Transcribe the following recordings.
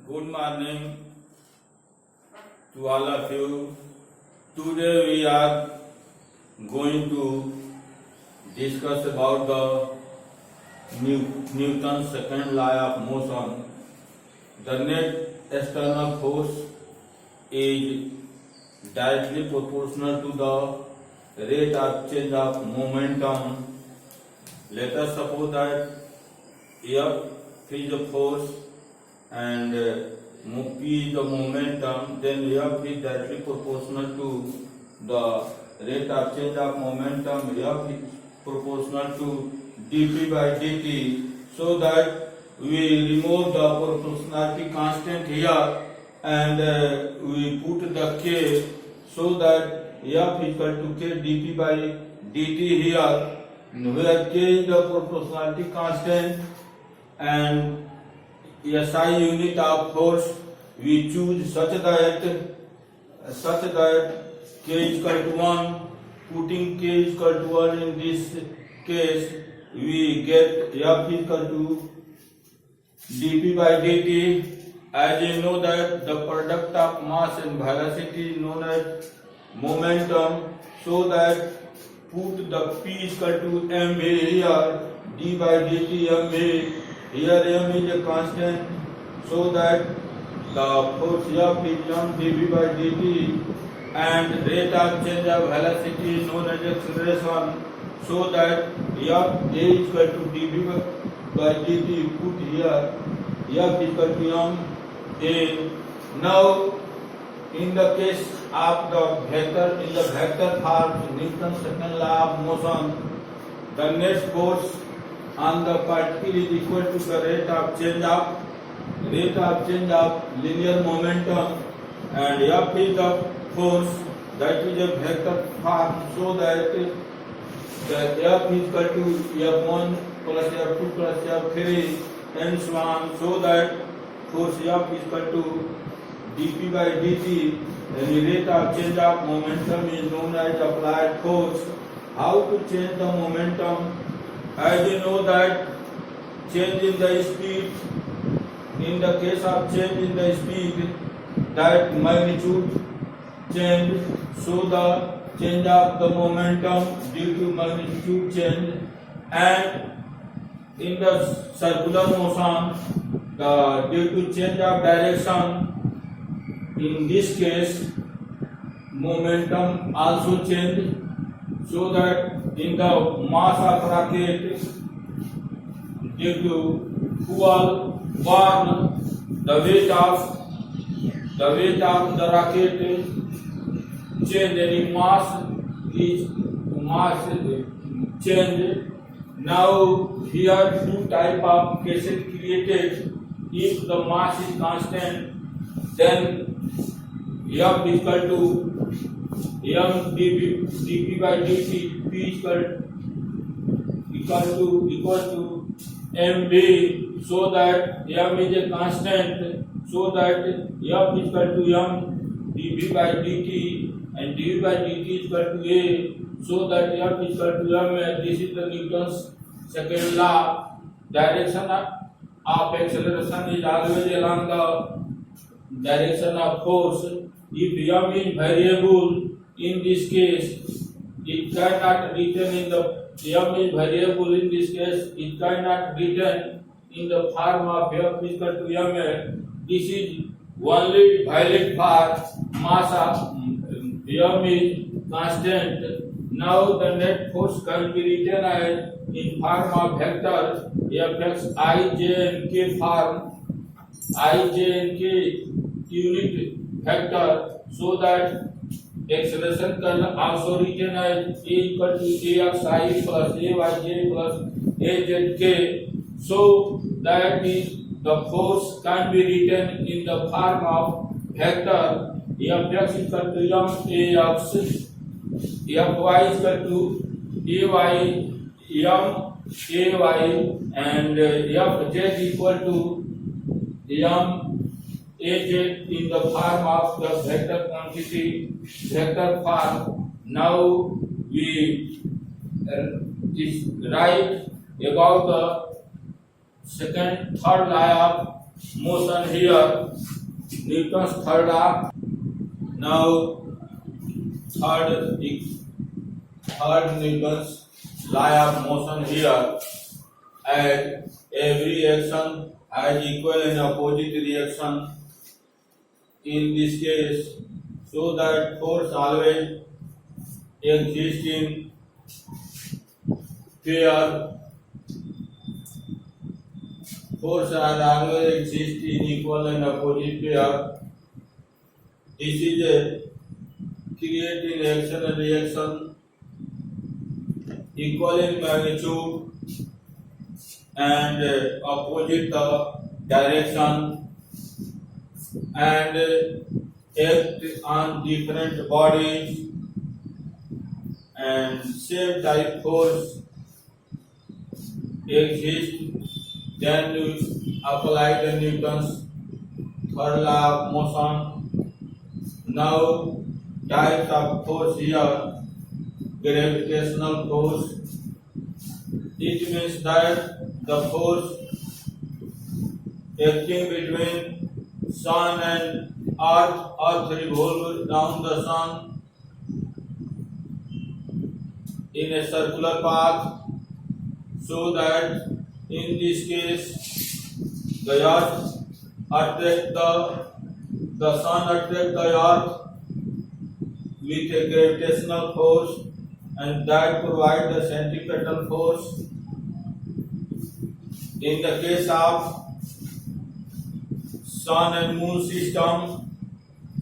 Good morning to all of you. Today we are going to discuss about the Newton's second law of motion. The net external force is directly proportional to the rate of change of momentum. Let us suppose that F is the force and P is the momentum, then F is directly proportional to the rate of change of momentum. F is proportional to dP by dt, so that we remove the proportionality constant here and we put the K, so that F is equal to K dP by dt here, where K is the proportionality constant and SI unit of force we choose such that K is equal to 1. Putting K is equal to 1 in this case, we get F is equal to dP by dt. As you know that the product of mass and velocity is known as momentum, so that put the P is equal to mv here, d by dt mv. Here m is a constant, so that the force F is m dV by dt, and rate of change of velocity is known as acceleration, so that F is equal to dV by dt. Put here F is equal to m a. Now in the case of the vector, in the vector form, Newton's second law of motion, the net force on the particle is equal to the rate of change of linear momentum, and F is the force that is a vector form, so that the F is equal to F1 plus F2 plus F3 and so on, so that force F is equal to dP by dt, and the rate of change of momentum is known as applied force. How to change the momentum? As you know that change in the speed, in the case of change in the speed, that magnitude change, so the change of the momentum due to magnitude change, and in the circular motion, due to change of direction, in this case momentum also change, so that in the mass of rocket, due to fuel burn, the weight of the rocket change, any mass change. Now here two type of cases created. If the mass is constant, then F is equal to m dP by dt, P is equal to mv, so that m is a constant, so that F is equal to m dV by dt, and dV by dt is equal to a, so that F is equal to m. This is the Newton's second law. Direction of acceleration is always along the direction of force. If m is variable, in this case, it cannot written in the m is variable. In this case, it cannot written in the form of F is equal to m. This is only valid for mass of m is constant. Now the net force can be written as in form of vector Fx I, j and k form, I, j and k unit vector, so that acceleration can also written as a equal to a of psi plus a y j plus a z k, so that is the force can be written in the form of vector Fx is equal to m a of Fy is equal to ay m ay, and Fz is equal to m az in the form of the vector quantity, vector form. Now we write about the third law of motion here, Newton's third law. Now third Newton's law of motion here, and every action has equal and opposite reaction in this case, so that force always exists in pair. Force always exist in equal and opposite pair. This is a creating action and reaction equal in magnitude and opposite direction, and act on different bodies, and same type force exists. Then you apply the Newton's third law of motion. Now types of force here: gravitational force. It means that the force acting between sun and earth revolves around the sun in a circular path, so that in this case the earth attracts the sun attracts the earth with a gravitational force, and that provides the centripetal force. In the case of sun and moon system,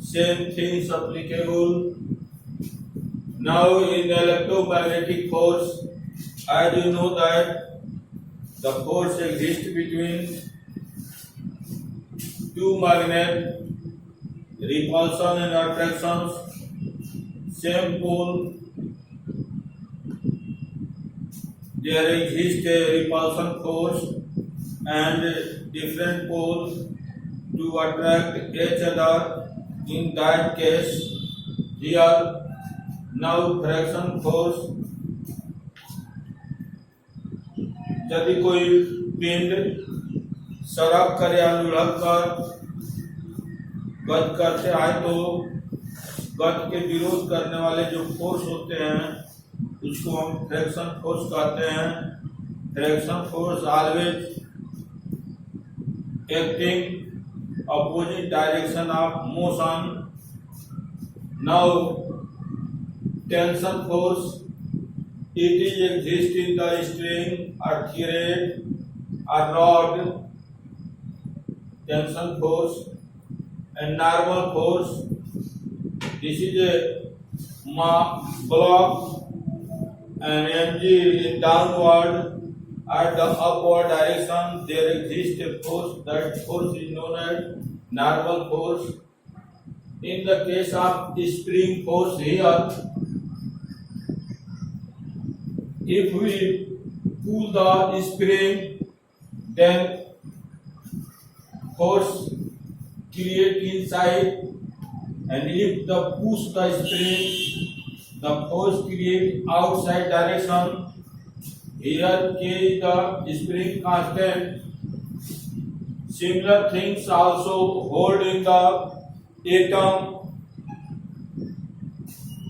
same things applicable. Now in electromagnetic force, as you know that the force exists between two magnets, repulsion and attractions, same pole. There exists a repulsion force and different poles to attract each other. In that case, here now fraction force, यदि कोई पिंड सड़क कर या लुढ़क कर गति करते आए तो गति के विरोध करने वाले जो फोर्स होते हैं उसको हम फ्रैक्शन फोर्स कहते हैं. Fraction force always acting opposite direction of motion. Now tension force, it is exist in the string or thread or rod. Tension force and normal force, this is a block and mg in downward at the upward direction. There exists a force, that force is known as normal force. In the case of spring force here, if we pull the spring, then force create inside, and if the push the spring, the force create outside direction. Here K is the spring constant. Similar things also hold in the atom.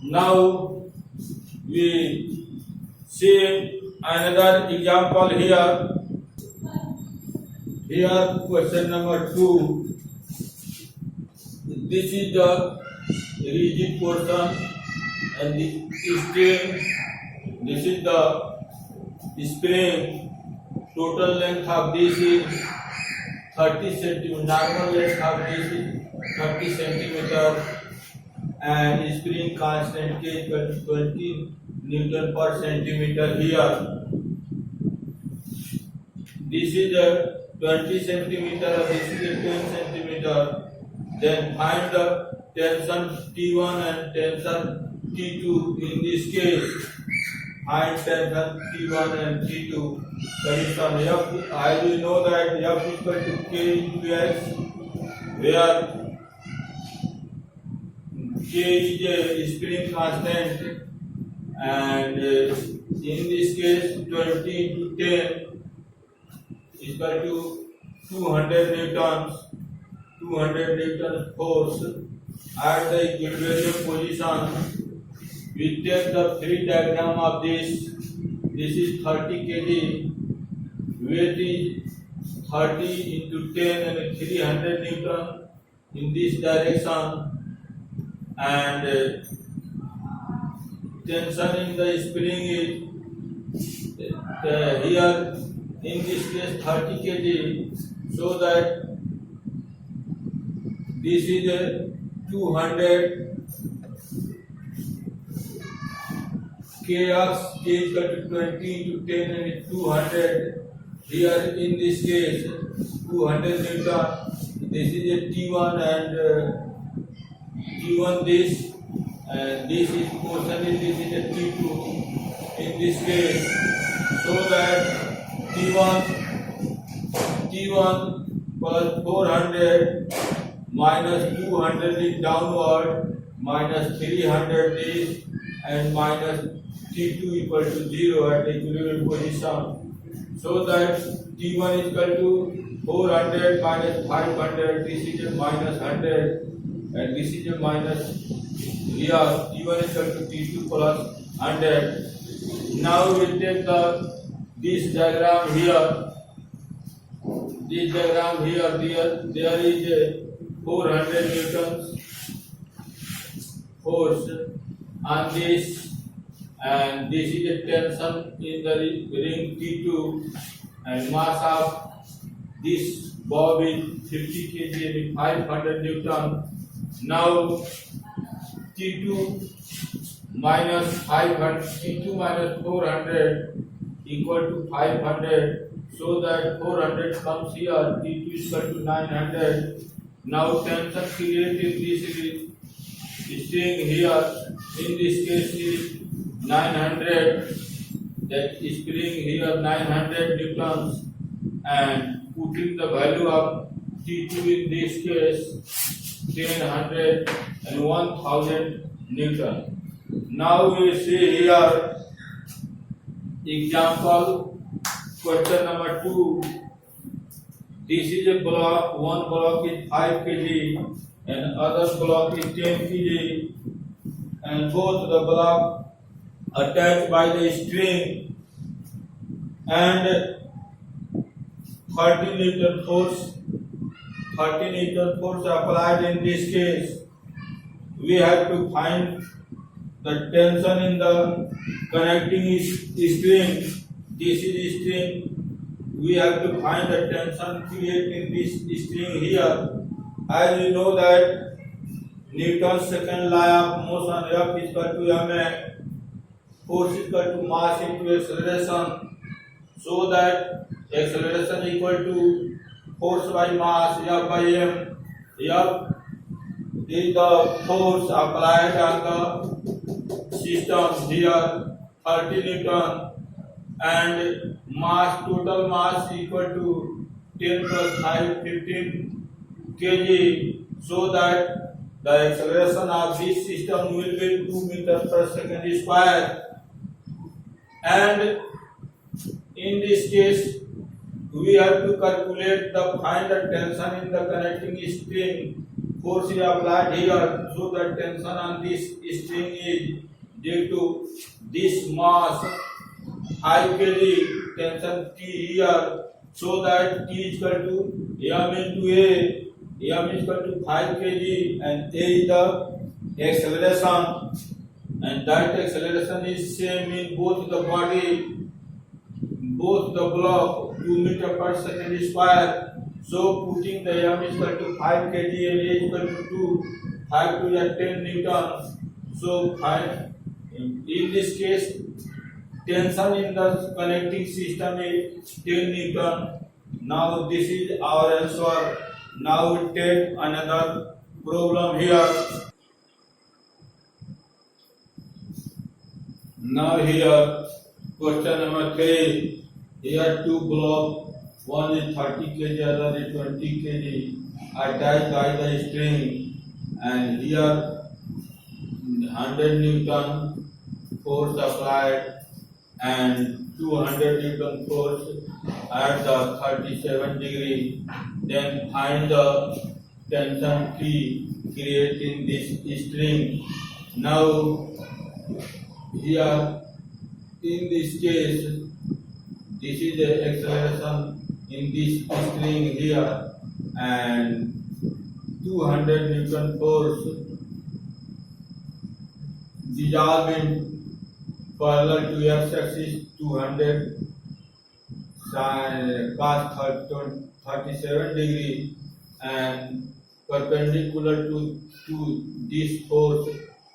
Now we see another example here. Here question number 2. This is the rigid portion and the string. This is the spring. Total length of this is 30 centimeter. Normal length of this is 30 centimeter, and spring constant is 20 Newton per centimeter here. This is a 20 centimeter, this is a 10 centimeter. Then find the tension T1 and tension T2. In this case, find tension T1 and T2. Condition F, as we know that F is equal to K into S, where K is a spring constant, and in this case 20 into 10 is equal to 200 newtons force at the equilibrium position. We take the free diagram of this. This is 30 kg. Weight is 30 into 10 and 300 newton in this direction, and tension in the spring is here in this case 30 kg, so that this is a 200 kx is equal to 20 into 10 and 200. Here in this case 200 newton. This is a T1 and T1 this, and this is portion is this is a T2 in this case, so that T1 plus 400 minus 200 is downward, minus 300 is, and minus T2 equal to 0 at the equilibrium position, so that T1 is equal to 400 minus 500, this is a minus 100, and this is a minus, here T1 is equal to T2 plus 100. Now we take this diagram here. This diagram here, there is a 400 newtons force on this, and this is a tension in the ring T2, and mass of this bob is 50 kg and 500 newton. Now T2 minus 500, T2 minus 400 equal to 500, so that 400 comes here, T2 is equal to 900. Now tension created this string here, in this case is 900, that spring here 900 newtons, and putting the value of T2 in this case 1000 and 1000 newton. Now we see here example question number 2. This is a block, one block is 5 kg and other block is 10 kg, and both the block attached by the string, and 30 Newton force applied in this case. We have to find the tension in the connecting string. This is string. We have to find the tension created in this string here. As you know that Newton's second law of motion, F is equal to ma, force is equal to mass into acceleration, so that acceleration equal to force by mass, F by m. F is the force applied on the system here, 30 Newton, and mass, total mass equal to 10 plus 5, 15 kg, so that the acceleration of this system will be 2 meters per second square. And in this case, we have to calculate find the tension in the connecting string. Force is applied here, so the tension on this string is due to this mass 5 kg, tension T here, so that T is equal to m into A. M is equal to 5 kg and A is the acceleration, and that acceleration is same in both the body, both the block 2 meters per second square. So putting the m is equal to 5 kg and A is equal to 2, 5 to the 10 newtons. So 5, in this case tension in the connecting system is 10 newton. Now this is our answer. Now we take another problem here. Now here question number 3. Here two blocks, one is 30 kg, other is 20 kg, attached by the string, and here 100 Newton force applied, and 200 Newton force at the 37 degree. Then find the tension P creating this string. Now here in this case, this is the acceleration in this string here, and 200 Newton force dissolving parallel to x-axis 200 cos 37 degree and perpendicular to this force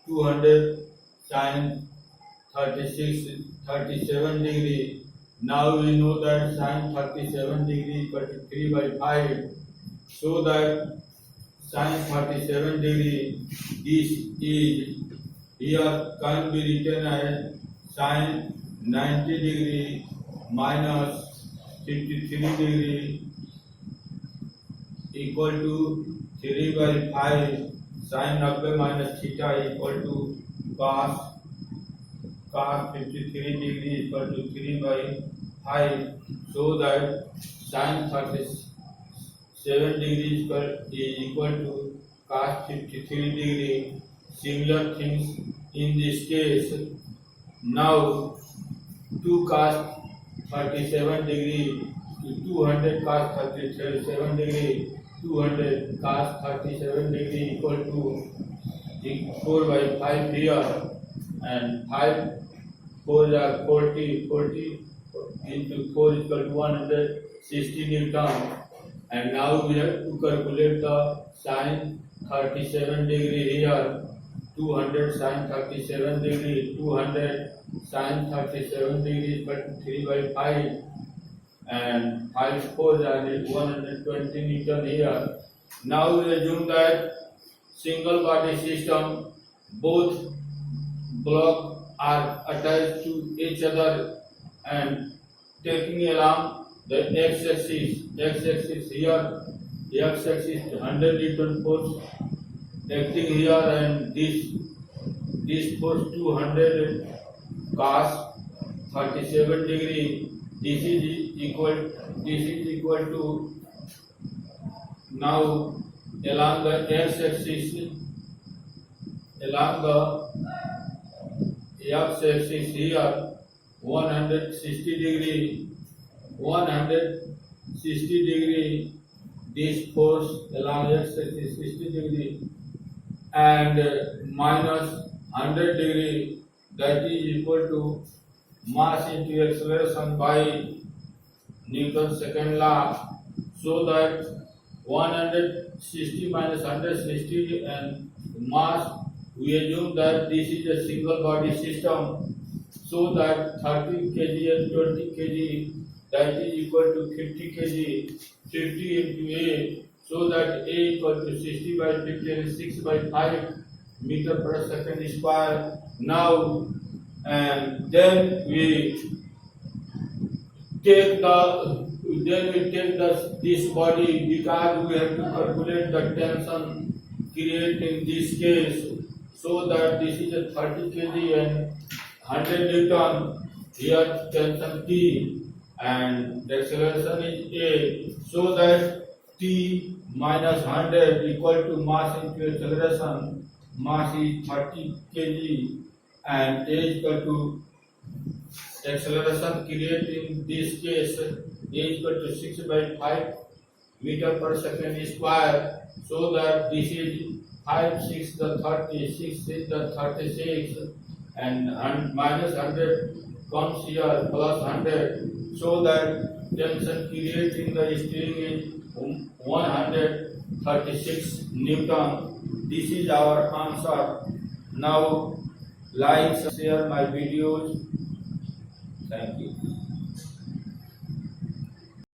200 sin 37 degree. Now we know that sin 37 degree equal to 3 by 5, so that sin 37 degree, this is here can be written as sin 90 degree minus 53 degree equal to 3 by 5. Sin 90 minus theta equal to cos 53 degree equal to 3 by 5, so that sin 37 degree is equal to cos 53 degree. Similar things in this case. Now 2 cos 37 degree, 200 cos 37 degree, 200 cos 37 degree equal to 4 by 5 here, and 5 4 are 40 into 4 is equal to 160 Newton. And now we have to calculate the sin 37 degree here. 200 sin 37 degree, 200 sin 37 degree is equal to 3 by 5, and 5 4 are 120 Newton here. Now we assume that single body system, both blocks are attached to each other and taking along the x-axis here, x-axis 100 Newton force acting here, and this force 200 cos 37 degree. This is equal to, now along the x-axis, here 160 degree, this force along x-axis 60 degree, and minus 100 degree, that is equal to mass into acceleration by Newton's second law, so that 160 minus 160 and mass, we assume that this is a single body system, so that 30 kg and 20 kg, that is equal to 50 kg, 50 into A, so that A equal to 60 by 50 and 6 by 5 meter per second square. Now, and then we take this body, because we have to calculate the tension created in this case, so that this is a 30 kg and 100 Newton, here tension T, and the acceleration is A, so that T minus 100 equal to mass into acceleration. Mass is 30 kg and A is equal to acceleration created in this case, A is equal to 6 by 5 meter per second square, so that this is 5 6 the 30, 6 is the 36, and minus 100 comes here, plus 100, so that tension created in the string is 136 Newton. This is our answer. Now like, share my videos. Thank you.